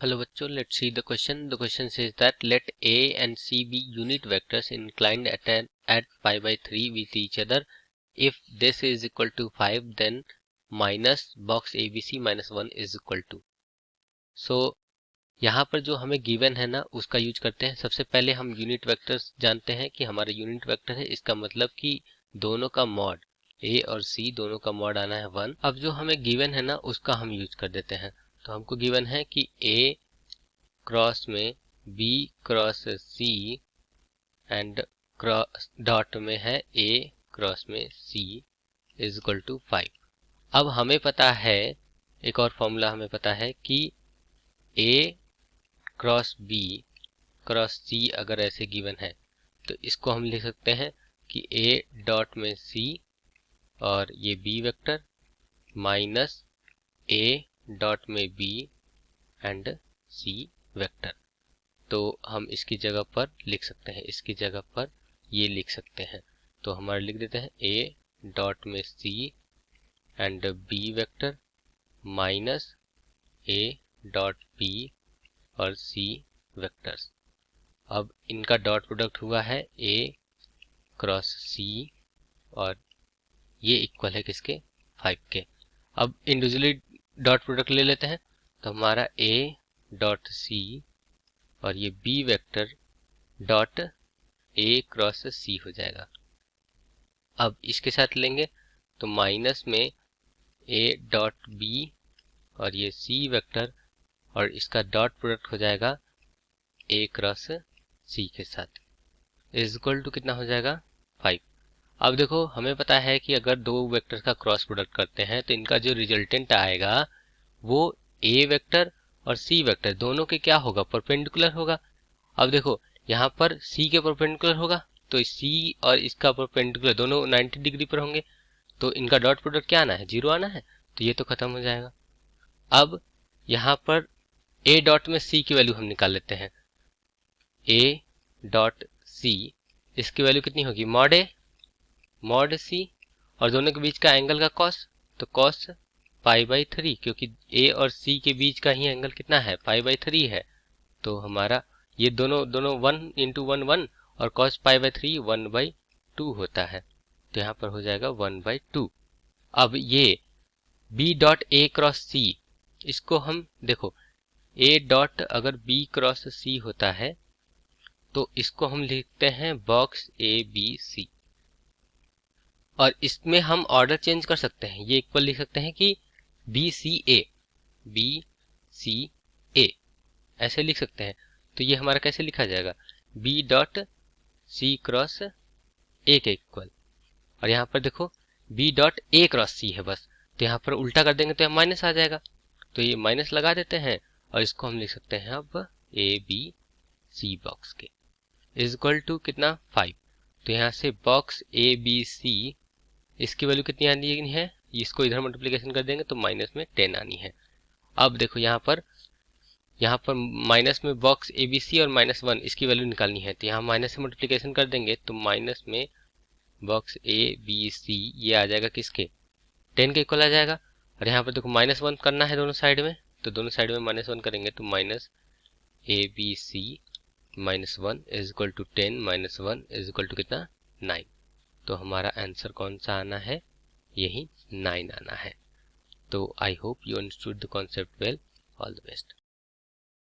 Hello बच्चों, let's see the question. The question says that let A and C be unit vectors inclined at pi by 3 with each other. If this is equal to 5, then minus box ABC minus 1 is equal to. So यहाँ पर जो हमें given है ना उसका use करते हैं। सबसे पहले हम यूनिट वेक्टर्स जानते हैं कि हमारा यूनिट वेक्टर है, इसका मतलब कि दोनों का मॉड A और C दोनों का मॉड आना है 1। अब जो हमें गिवन है ना उसका हम यूज कर देते हैं। तो हमको गिवन है कि A क्रॉस में B cross C and cross dot में है A क्रॉस में C इज इक्वल टू 5। अब हमें पता है, एक और फॉर्मूला हमें पता है कि A cross B cross C अगर ऐसे गिवन है तो इसको हम लिख सकते हैं कि A डॉट में C और ये B vector minus A dot में B एंड C वेक्टर। तो हम इसकी जगह पर लिख सकते हैं, इसकी जगह पर ये लिख सकते हैं। तो हमारा लिख देते हैं A डॉट में C and B vector minus A dot B और C वेक्टर्स। अब इनका डॉट प्रोडक्ट हुआ है A क्रॉस C और ये इक्वल है किसके, 5 के। अब इंडिविजुअली डॉट प्रोडक्ट ले लेते हैं तो हमारा A डॉट C और ये B vector dot A cross C हो जाएगा। अब इसके साथ लेंगे तो माइनस में A डॉट B और ये C वेक्टर और इसका डॉट प्रोडक्ट हो जाएगा A क्रॉस C के साथ इज इक्वल टू कितना हो जाएगा, 5। अब देखो हमें पता है कि अगर दो वेक्टर का क्रॉस प्रोडक्ट करते हैं तो इनका जो रिजल्टेंट आएगा वो A वेक्टर और C वेक्टर दोनों के क्या होगा, परपेंडिकुलर होगा। अब देखो यहाँ पर C के परपेंडिकुलर होगा तो C और इसका परपेंडिकुलर दोनों 90 डिग्री पर होंगे, तो इनका डॉट प्रोडक्ट क्या आना है, 0 आना है। तो ये तो खत्म हो जाएगा। अब यहाँ पर A डॉट में C की वैल्यू हम निकाल लेते हैं। A डॉट C इसकी वैल्यू कितनी होगी, मॉड A मॉड C और दोनों के बीच का एंगल का कॉस, तो कॉस पाई बाई 3, क्योंकि A और C के बीच का ही एंगल कितना है, पाई बाई 3 है। तो हमारा ये दोनों 1 इंटू 1 1 और कॉस पाई बाई 3 1/2 होता है। तो यहाँ पर हो जाएगा 1/2। अब ये B dot A cross C, इसको हम देखो A डॉट अगर B क्रॉस C होता है तो इसको हम लिखते हैं बॉक्स ABC और इसमें हम ऑर्डर चेंज कर सकते हैं। ये इक्वल लिख सकते हैं कि BCA ऐसे लिख सकते हैं। तो ये हमारा कैसे लिखा जाएगा, B dot C cross A के इक्वल, और यहाँ पर देखो B dot A cross C है बस, तो यहाँ पर उल्टा कर देंगे तो यहाँ माइनस आ जाएगा। तो ये माइनस लगा देते हैं और इसको हम लिख सकते हैं अब ABC बॉक्स के इज इक्वल टू कितना, 5। तो यहाँ से बॉक्स ABC इसकी वैल्यू कितनी आनी है, इसको इधर मल्टीप्लिकेशन कर देंगे तो माइनस में 10 आनी है। अब देखो यहाँ पर माइनस में बॉक्स ABC और -1 इसकी वैल्यू निकालनी है, तो यहाँ माइनस से मल्टीप्लिकेशन कर देंगे तो माइनस में बॉक्स ABC ये आ जाएगा किसके, 10 के इक्वल आ जाएगा। और यहाँ पर देखो -1 करना है दोनों साइड में, तो दोनों साइड में -1 करेंगे तो minus ABC -1 is equal to 10 -1 is equal to कितना, 9। तो हमारा आंसर कौन सा आना है, यही 9 आना है। तो I hope you understood the concept well. All the best.